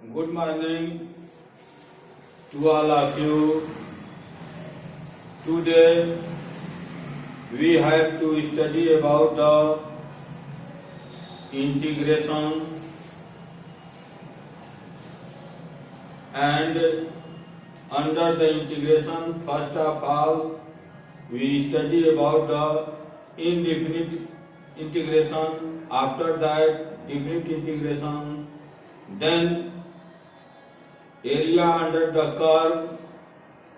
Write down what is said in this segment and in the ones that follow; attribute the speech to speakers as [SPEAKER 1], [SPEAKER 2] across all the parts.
[SPEAKER 1] Good morning to all of you. Today we have to study about the integration and under the integration first of all we study about the indefinite integration, after that definite integration, then area under the curve,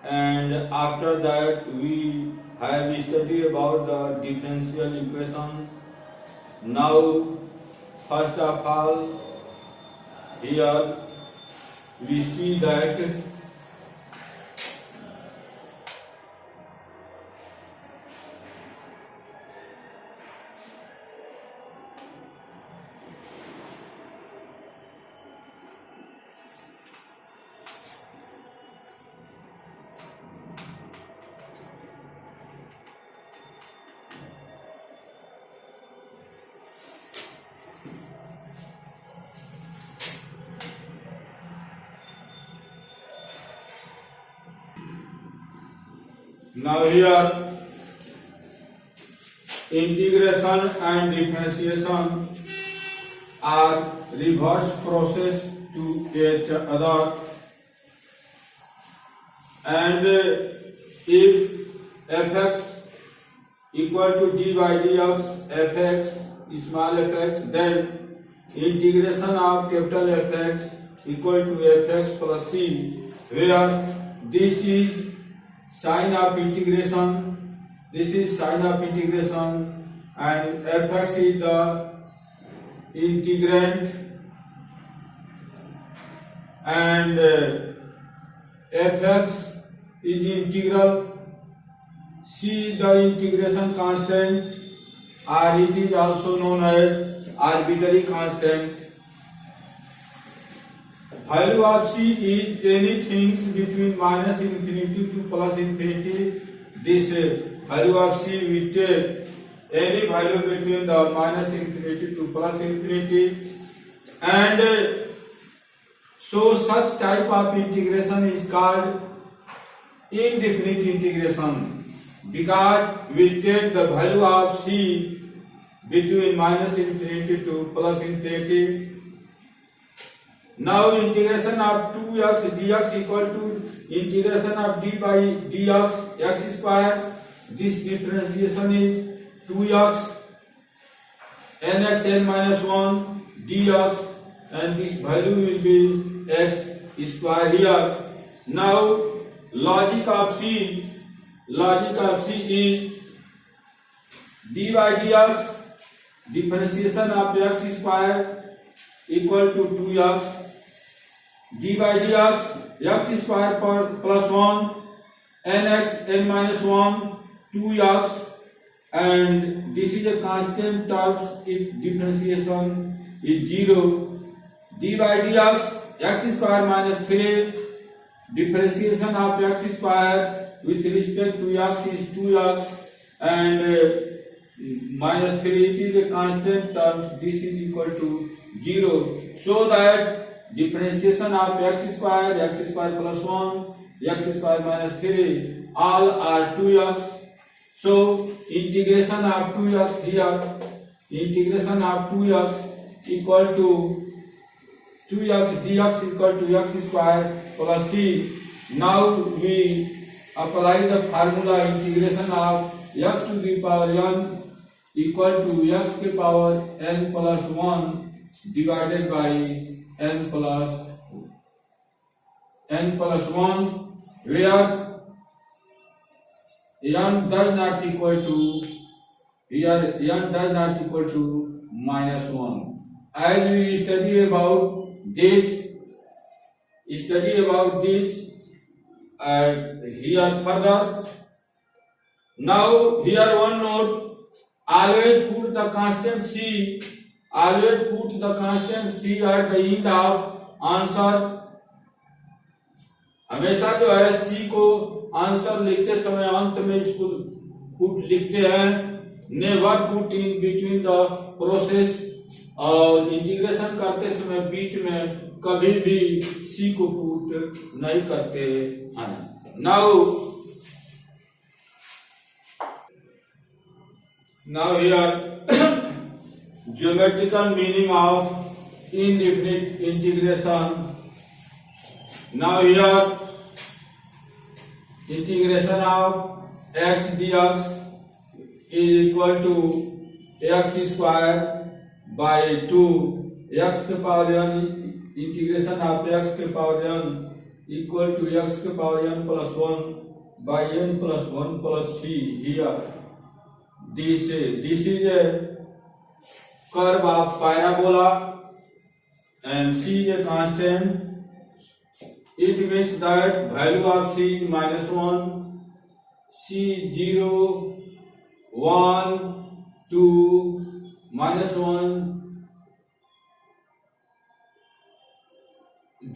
[SPEAKER 1] and after that we have studied about the differential equations. Now first of all here we see that now here integration and differentiation are reverse process to each other, and if fx equal to d by dx, fx small fx, then integration of capital Fx equal to fx plus c, where this is sign of integration, this is sign of integration, and fx is the integrand, and fx is integral, c the integration constant, or it is also known as arbitrary constant. Value of c is anything between minus infinity to plus infinity. This value of c we take any value between the minus infinity to plus infinity, and so such type of integration is called indefinite integration, because we take the value of c between minus infinity to plus infinity. Now integration of 2x dx equal to integration of d by dx x square. This differentiation is 2x nx n minus 1 dx, and this value will be x square here. Now logic of c is d by dx differentiation of x square equal to 2x d by dx x square plus 1 nx n minus 1 2x, and this is a constant term, its differentiation is 0. d by dx x square minus 3 differentiation of x square with respect to x is 2x, and minus 3 it is a constant term, this is equal to 0, so that differentiation of x square plus 1 x square minus 3 all are 2x. So integration of 2x here, integration of 2x equal to 2x dx equal to x square plus c. Now we apply the formula integration of x to the power n equal to x के power n plus 1 divided by n plus 1, where n does not equal to, here n does not equal to minus 1. As we study about this, and here further. Now here one note, always put the constant c, always put the constant c at the end of answer. हमेशा जो है c को answer लिखते समय अंत में इसको put लिखते हैं, never put in between the process और इंटीग्रेशन करते समय बीच में कभी भी c को पुट नहीं करते हैं। now here geometrical meaning of indefinite integration. Now here integration of x dx is equal to x square by 2 x के power n integration of x के power n equal to x के power n plus 1 by n plus 1 plus c. Here this is a curve of parabola and c is a constant. It means that value of c is -1, c 0, 1, 2, -1,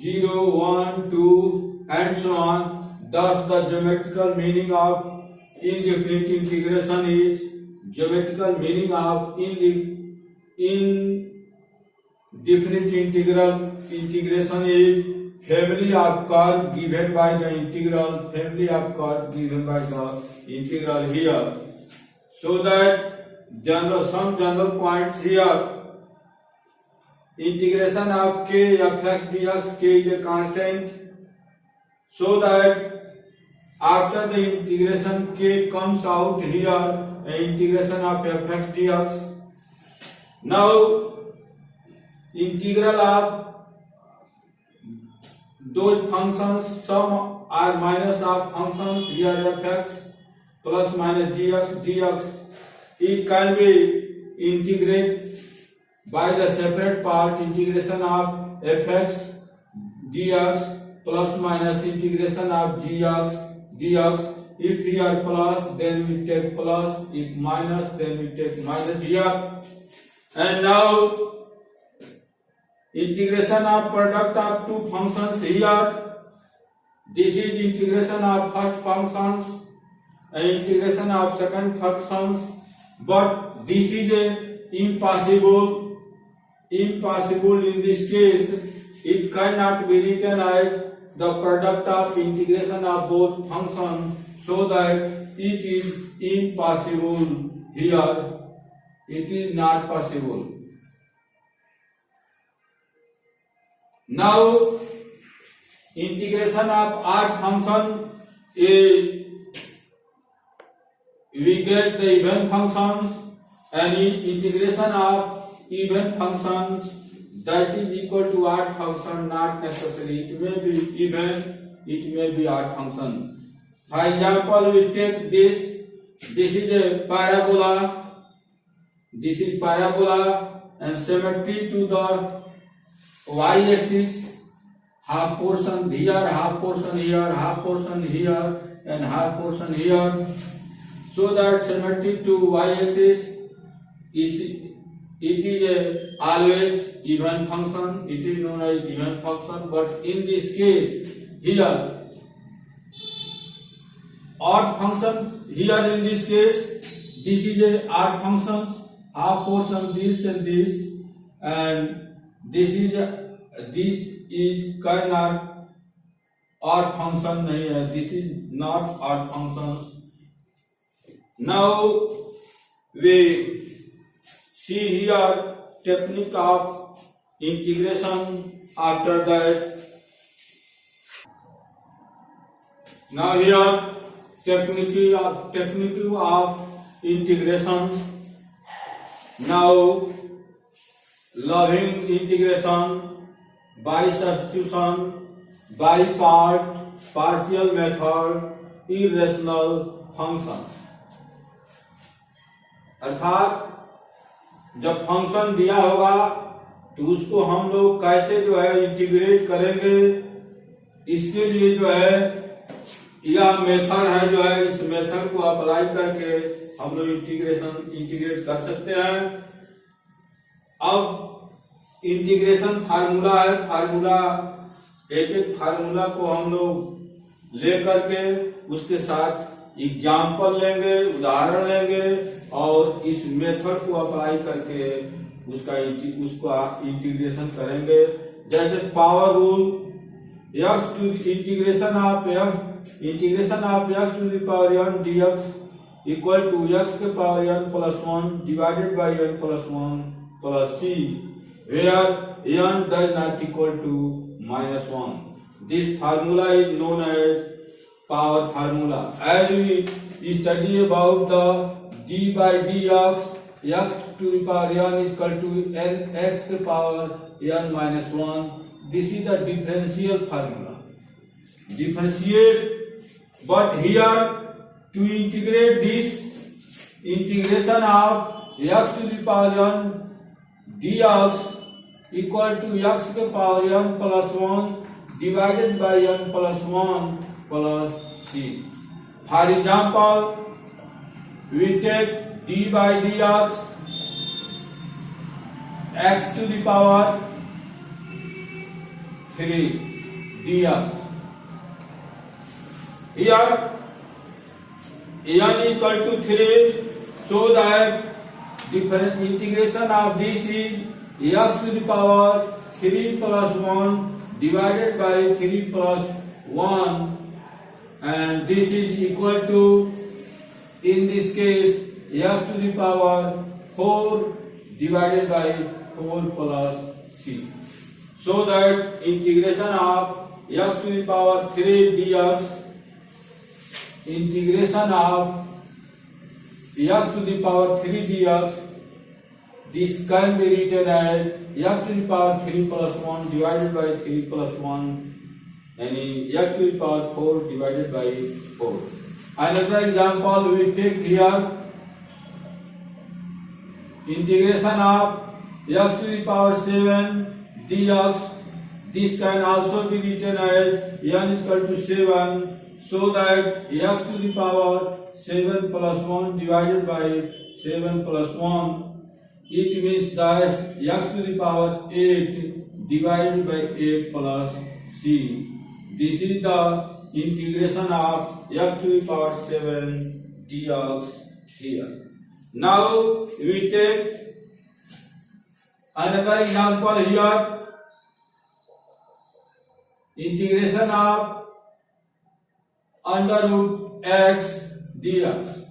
[SPEAKER 1] 0, 1, 2 and so on. Thus the geometrical meaning of indefinite integration is geometrical meaning of indefinite integration is family of curve given by the integral, family of curve given by the integral here. So that some general points here. Integration of k fx dx, k is a constant, so that after the integration k comes out here, integration of fx dx. Now integral of those functions, sum or minus of functions here fx plus minus gx dx, it can be integrated by the separate part, integration of fx dx plus minus integration of gx dx. If here plus, then we take plus, if minus, then we take minus here. And now integration of product of two functions here. This is integration of first functions and integration of second functions, but this is impossible in this case. It cannot be written as the product of integration of both functions, so that it is impossible here. It is not possible. Now integration of odd function is, we get the even functions, and integration of even functions, that is equal to odd function. Not necessarily, it may be even, it may be odd function. For example, we take this is a parabola, this is parabola, and symmetry to the y-axis, half portion here, half portion here, half portion here, and half portion here, so that symmetry to y-axis is, it is a always even function, it is known as even function. But in this case here, odd function here, in this case this is a odd functions, half portion this and this, and this is cannot odd function nahi hai, this is not odd functions. Now we see here technique of integration. After that, now here technique of integration. Now loving integration by substitution, by part, partial method, irrational functions. अर्थात जब function दिया होगा तो उसको हम लोग कैसे जो है इंटीग्रेट करेंगे, इसके लिए जो है यह मेथड है, जो है इस मेथड को अप्लाई करके हम लोग इंटीग्रेट कर सकते हैं। अब इंटीग्रेशन फार्मूला है, फार्मूला एक फार्मूला को हम लोग ले करके उसके साथ एग्जाम्पल लेंगे, उदाहरण लेंगे और इस मेथड को अप्लाई करके उसका इंटीग्रेशन करेंगे। जैसे power rule, x to integration of x to the power n dx equal to x के power n plus 1 divided by n plus 1 plus c, where n does not equal to -1. This formula is known as power formula. As we study about the d by dx, x to the power n is equal to n x to the power n minus 1. This is the differential formula. Differentiate, but here to integrate this, integration of x to the power n dx equal to x to the power n plus 1 divided by n plus 1 plus c. For example, we take d by dx x to the power 3 dx. Here n equal to 3, so that different integration of this is x to the power 3 plus 1 divided by 3 plus 1, and this is equal to, in this case, x to the power 4 divided by 4 plus c. So that integration of x to the power 3 dx, integration of x to the power 3 dx, this can be written as x to the power 3 plus 1 divided by 3 plus 1, and x to the power 4 divided by 4. Another example we take here, integration of x to the power 7 dx, this can also be written as n is equal to 7, so that x to the power 7 plus 1 divided by 7 plus 1, it means that x to the power 8 divided by 8 plus c. This is the integration of x to the power 7 dx here. Now we take another example here, integration of under root x dx.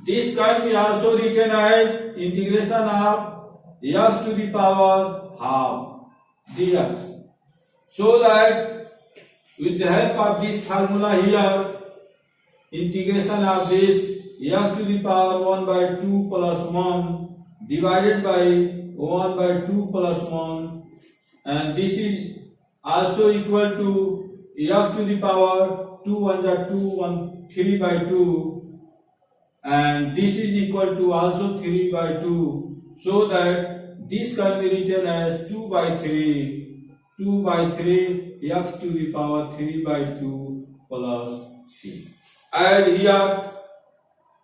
[SPEAKER 1] This can be also written as integration of x to the power half dx. So that with the help of this formula here, integration of this x to the power 1 by 2 plus 1 divided by 1 by 2 plus 1, and this is also equal to x to the power 2 1 is 2 1 3 by 2, and this is equal to also 3 by 2, so that this can be written as 2 by 3 x to the power 3 by 2 plus c. And here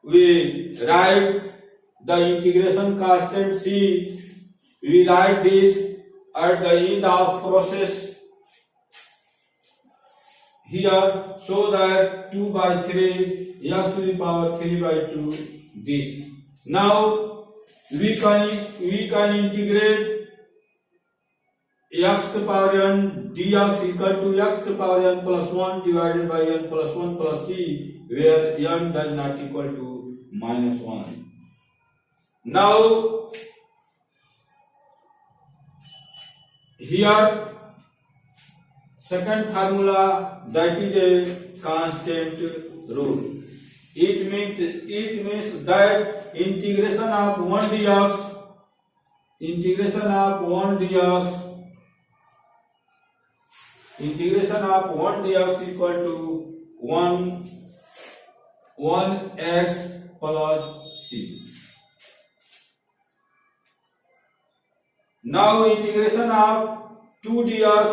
[SPEAKER 1] we write the integration constant c. We write this at the end of process here, so that 2 by 3 x to the power 3 by 2 this. Now we can integrate x to the power n dx equal to x to the power n plus 1 divided by n plus 1 plus c, where n does not equal to -1. Now here second formula, that is a constant rule. It means that integration of 1 dx equal to 1x plus c. Now integration of 2 dx,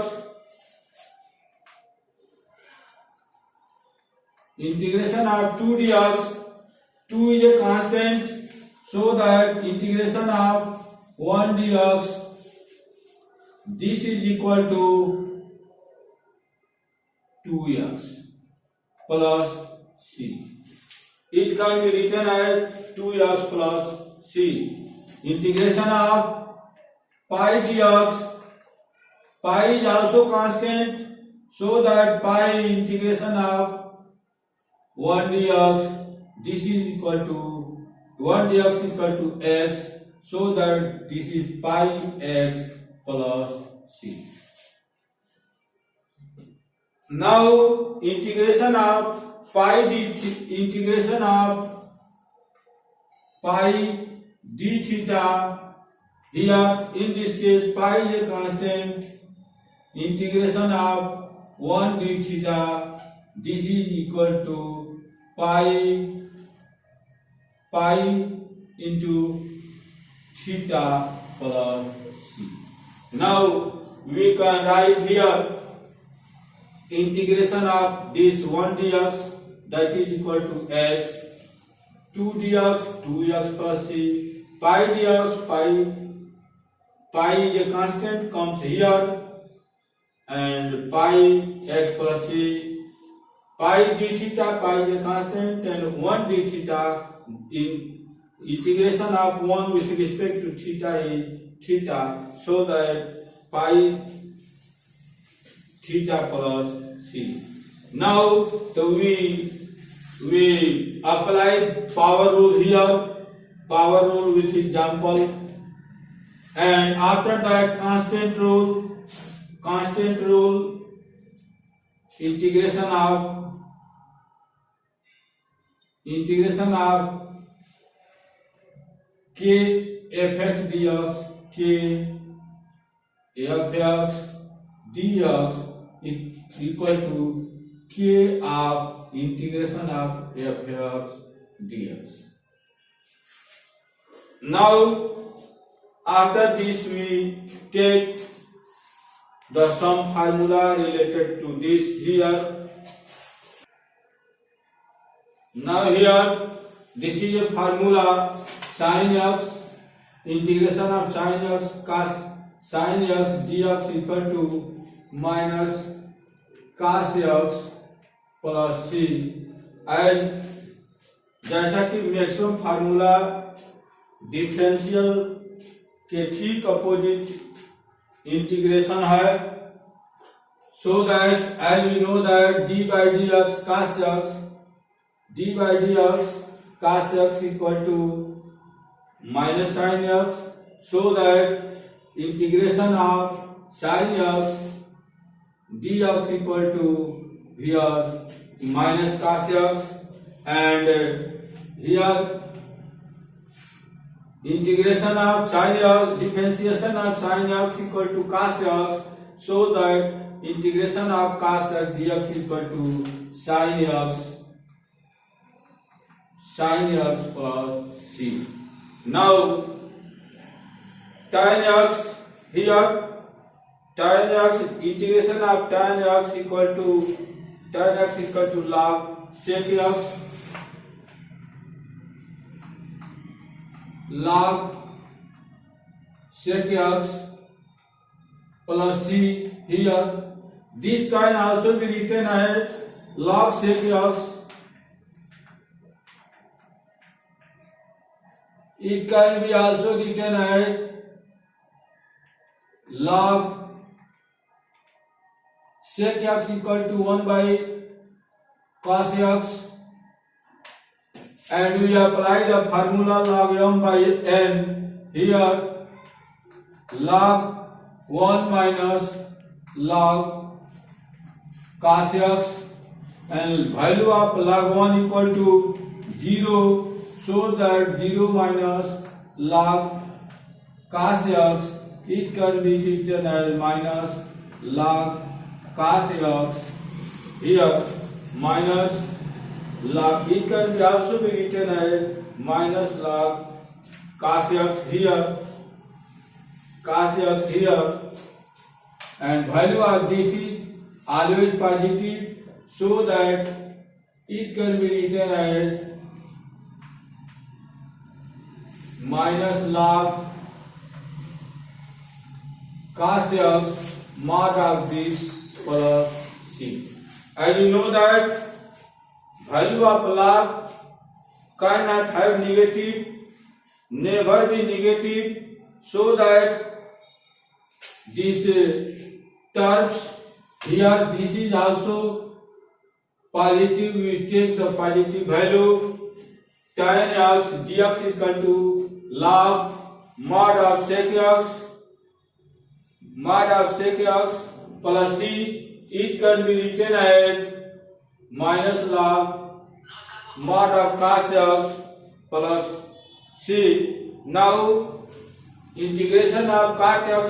[SPEAKER 1] integration of 2 dx, 2 is a constant, so that integration of 1 dx, this is equal to 2x plus c. It can be written as 2x plus c. integration of pi dx. Pi is also constant, so that pi integration of 1 dx, this is equal to 1 dx is equal to x, so that this is pi x plus c. Now integration of pi d theta, here in this case pi is a constant, integration of 1 d theta, this is equal to pi into theta plus c. Now we can write here integration of this 1 dx, that is equal to x, 2 dx 2x plus c, pi dx, pi is a constant, comes here, and pi x plus c, pi d theta, pi is a constant, and 1 d theta, in integration of 1 with respect to theta is theta, so that pi theta plus c. Now we apply power rule here, power rule with example, and after that constant rule, integration of k fx dx, k fx dx equal to k of integration of fx dx. Now after this we take the sum formula related to this here. Now here this is a formula, sin x, integration of sin x cos sin x dx equal to minus cos x plus c, and जैसा कि maximum formula differential के ठीक opposite integration है, so that as we know that d by dx cos x equal to minus sin x, so that integration of sin x dx equal to here minus cos x, and here integration of sin x, differentiation of sin x equal to cos x, so that integration of cos x dx equal to sin x plus c. Now tan x, here tan x, integration of tan x equal to log sec x, log sec x plus c. Here this can also be written as log sec x. It can be also written as log sec x equal to 1 by cos x, and we apply the formula log m by n. Here log 1 minus log cos x, and value of log 1 equal to 0, so that 0 minus log cos x, it can be written as minus log cos x. Here minus log, it can be also be written as minus log cos x, here cos x here, and value of this is always positive, so that it can be written as minus log cos x mod of this plus c. As you know that value of log cannot have never be negative, so that these terms here, this is also positive. We take the positive value. Tan x dx is equal to log mod of sec x plus c. It can be written as minus log mod of cos x plus c. Now integration of cot x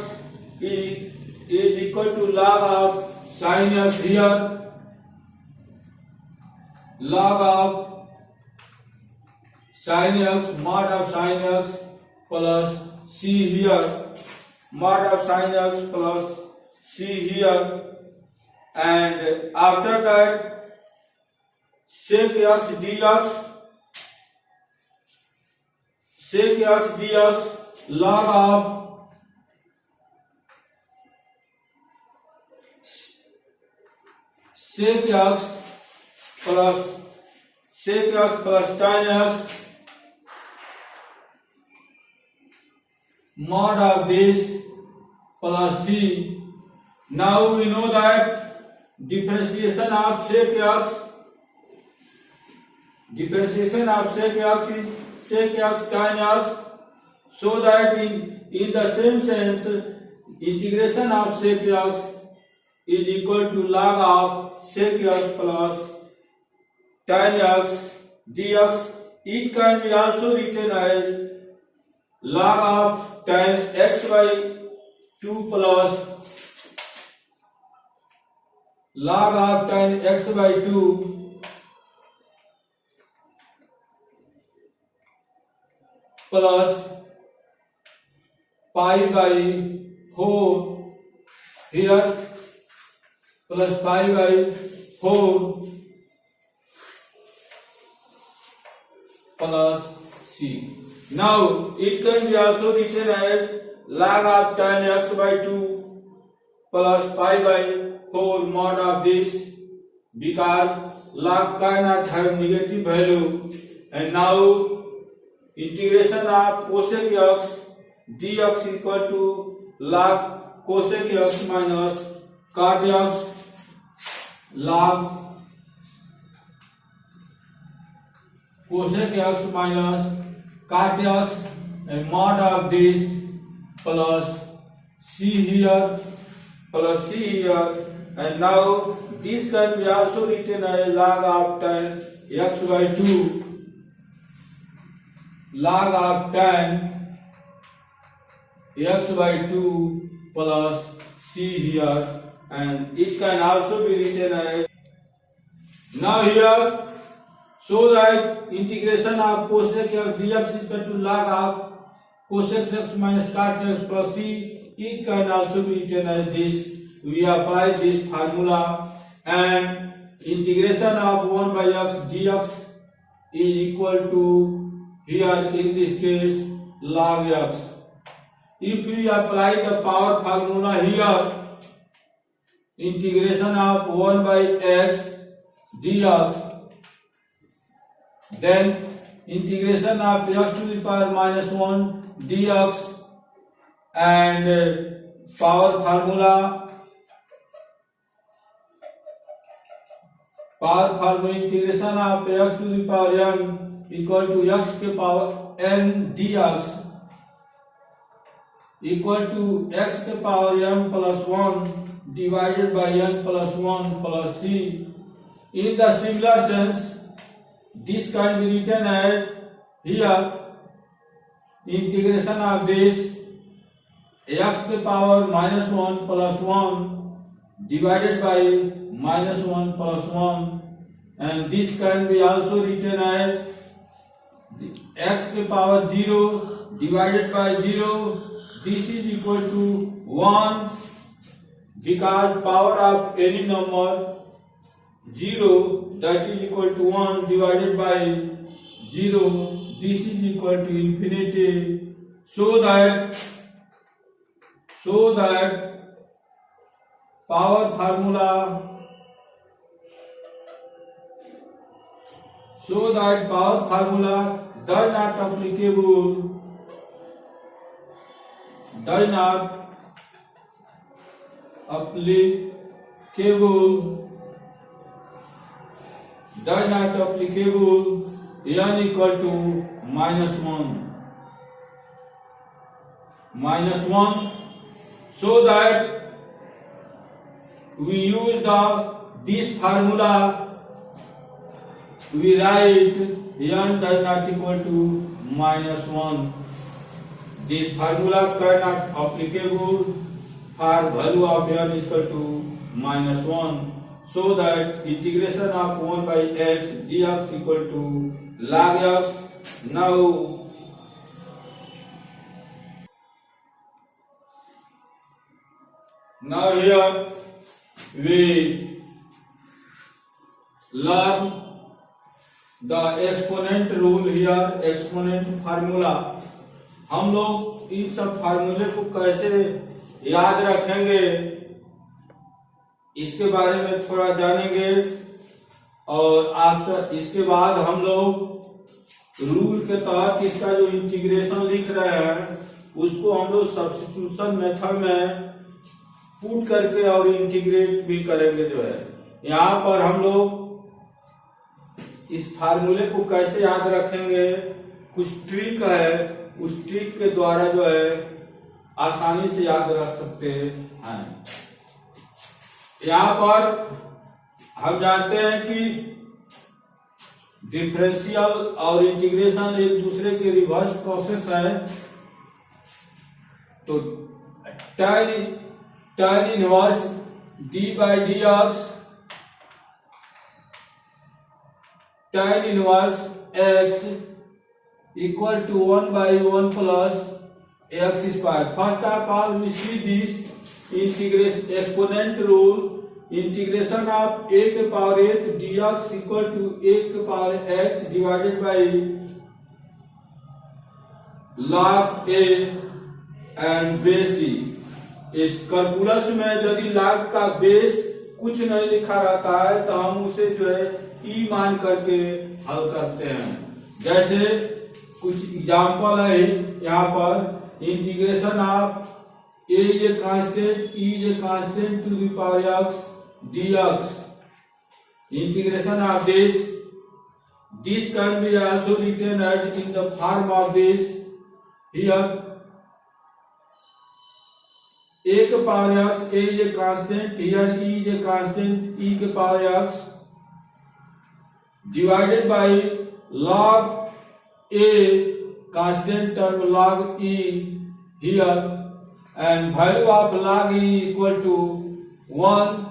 [SPEAKER 1] is equal to log of sin x here, log of sin x mod of sin x plus c here, mod of sin x plus c here, and after that sec x dx log of sec x plus tan x mod of this plus c. Now we know that differentiation of sec x is sec x tan x, so that in the same sense integration of sec x is equal to log of sec x plus tan x dx. It can be also written as log of tan x by 2 plus log of tan x by 2 plus pi by 4 here, plus pi by 4 plus c. Now it can be also written as log of tan x by 2 plus pi by 4 mod of this, because log cannot have negative value. And now integration of cosec x dx equal to log cosec x minus cot x log cosec x minus cot x, and mod of this plus c here plus c here. And now this can be also written as log of tan x by 2 log of tan x by 2 plus c here, and it can also be written as, now here, so that integration of cosec x dx is equal to log of cosec x minus cot x plus c. It can also be written as this. We apply this formula, and integration of 1 by x dx is equal to, here in this case, log x. If we apply the power formula here, integration of 1 by x dx, then integration of x to the power minus 1 dx, and power formula integration of x to the power n equal to x के power n dx equal to x के power n plus 1 divided by n plus 1 plus c. In the similar sense, this can be written as, here integration of this x के power minus 1 plus 1 divided by minus 1 plus 1, and this can be also written as x के power 0 divided by 0. This is equal to 1, because power of any number 0, that is equal to 1 divided by 0, this is equal to infinity. So that power formula does not applicable does not applicable n equal to -1 so that we use this formula. We write n does not equal to -1. This formula cannot applicable for value of n is equal to -1, so that integration of 1 by x dx equal to log x. Now here we learn the exponent rule. Here exponent formula. हम लोग इन सब फार्मूले को कैसे याद रखेंगे इसके बारे में थोड़ा जानेंगे, और आफ्टर इसके बाद हम लोग रूल के तहत इसका जो इंटीग्रेशन लिख रहे हैं उसको हम लोग सब्स्टिट्यूशन मेथड में पुट करके और इंटीग्रेट भी करेंगे। जो है यहाँ पर हम लोग इस फार्मूले को कैसे याद रखेंगे, कुछ ट्रिक है, उस ट्रिक के द्वारा जो है आसानी से याद रख सकते हैं। यहाँ पर हम जानते हैं कि डिफरेंशियल और इंटीग्रेशन एक दूसरे के रिवर्स प्रोसेस है। तो tan inverse d by dx, tan inverse x equal to 1 by 1 plus x square. First of all, we see this integration exponent rule. Integration of a के power 8 dx equal to a के power x divided by log a and base e. इस calculus में यदि log का base कुछ नहीं लिखा रहता है तो हम उसे जो है e मान करके हल करते हैं। जैसे कुछ एग्जाम्पल है यहाँ पर, integration of a is a constant, e is a constant to the power x dx. Integration of this can be also written as in the form of this. Here a के power x, a is a constant, here e is a constant, e के power x divided by log a constant term log e here, and value of log e equal to 1,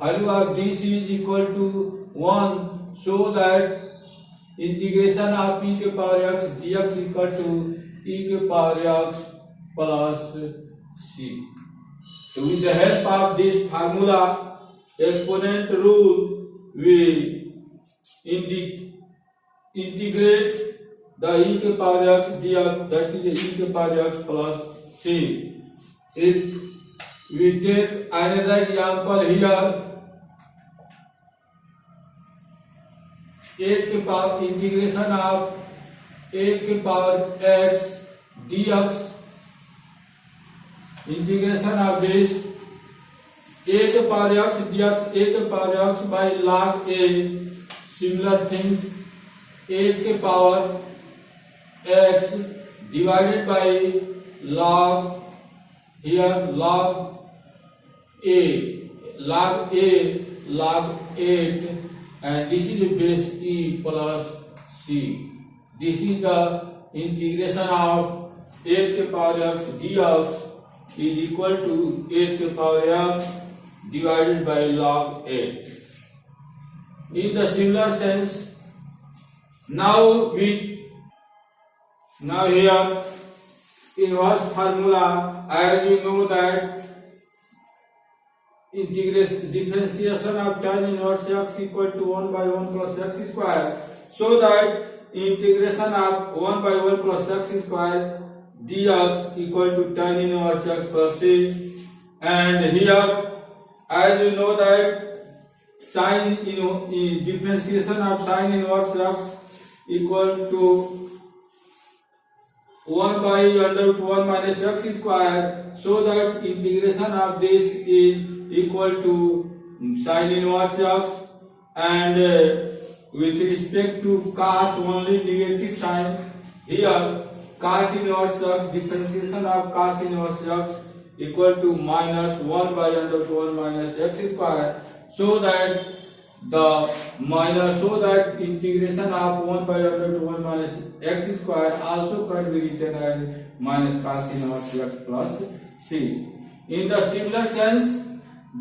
[SPEAKER 1] value of dc is equal to 1, so that integration of e के power x dx equal to e के power x plus c. So with the help of this formula exponent rule, we integrate the e के power x dx, that is e के power x plus c. If we take another example here, 8 के power integration of 8 के power x dx, integration of this a के power x dx, a के power x by log a. Similar things, 8 के power x divided by log, here log a log 8, and this is the base e plus c. This is the integration of 8 के power x dx is equal to 8 के power x divided by log 8. In the similar sense, now here inverse formula, as you know that differentiation of tan inverse x equal to 1 by 1 plus x square, so that integration of 1 by 1 plus x square dx equal to tan inverse x plus c. And here, as you know that differentiation of sin inverse x equal to 1 by under root 1 minus x square, so that integration of this is equal to sin inverse x, and with respect to cos only negative sign. Here cos inverse x, differentiation of cos inverse x equal to minus 1 by under root 1 minus x square, so that integration of 1 by under root 1 minus x square also can be written as minus cos inverse x plus c. In the similar sense,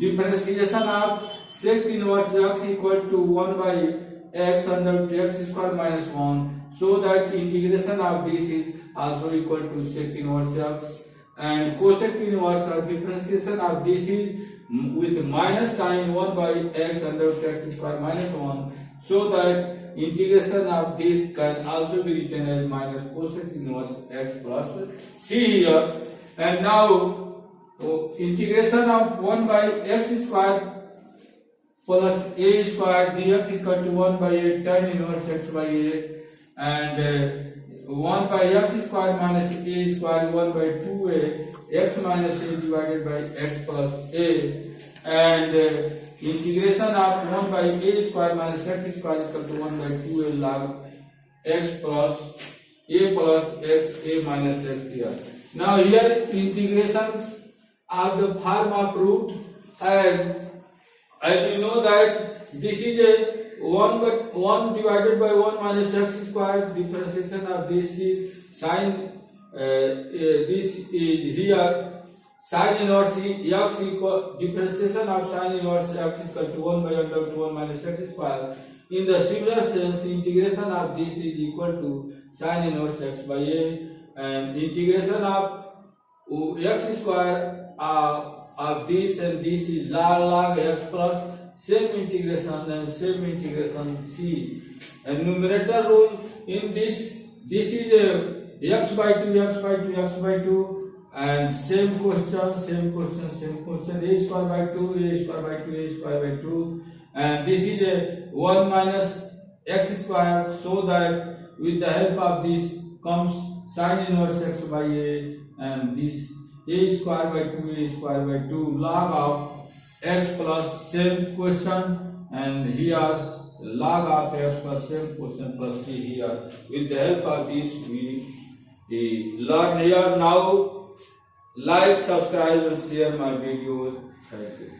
[SPEAKER 1] differentiation of sec inverse x equal to 1 by x under root x square minus 1, so that integration of this is also equal to sec inverse x, and cosec inverse differentiation of this is with minus sign 1 by x under root x square minus 1, so that integration of this can also be written as minus cosec inverse x plus c here. And now integration of 1 by x square plus a square dx is equal to 1 by a tan inverse x by a, and 1 by x square minus a square 1 by 2a x minus a divided by x plus a, and integration of 1 by a square minus x square is equal to 1 by 2a log x plus x a minus x here. Now here integration of the form of root, as you know that this is a 1 divided by 1 minus x square, differentiation of this is sin, this is here sin inverse x equal, differentiation of sin inverse x is equal to 1 by under root 1 minus x square. In the similar sense, integration of this is equal to sin inverse x by a, and integration of x square of this and this is log x plus same integration and same integration c. And numerator rule in this is a x by 2 x by 2 x by 2, and same question a square by 2 a square by 2 a square by 2, and this is a 1 minus x square, so that with the help of this comes sin inverse x by a, and this a square by 2 a square by 2 log of x plus same question, and here log of x plus same question plus c here. With the help of this we learn here. Now like, subscribe and share my videos. Thank you.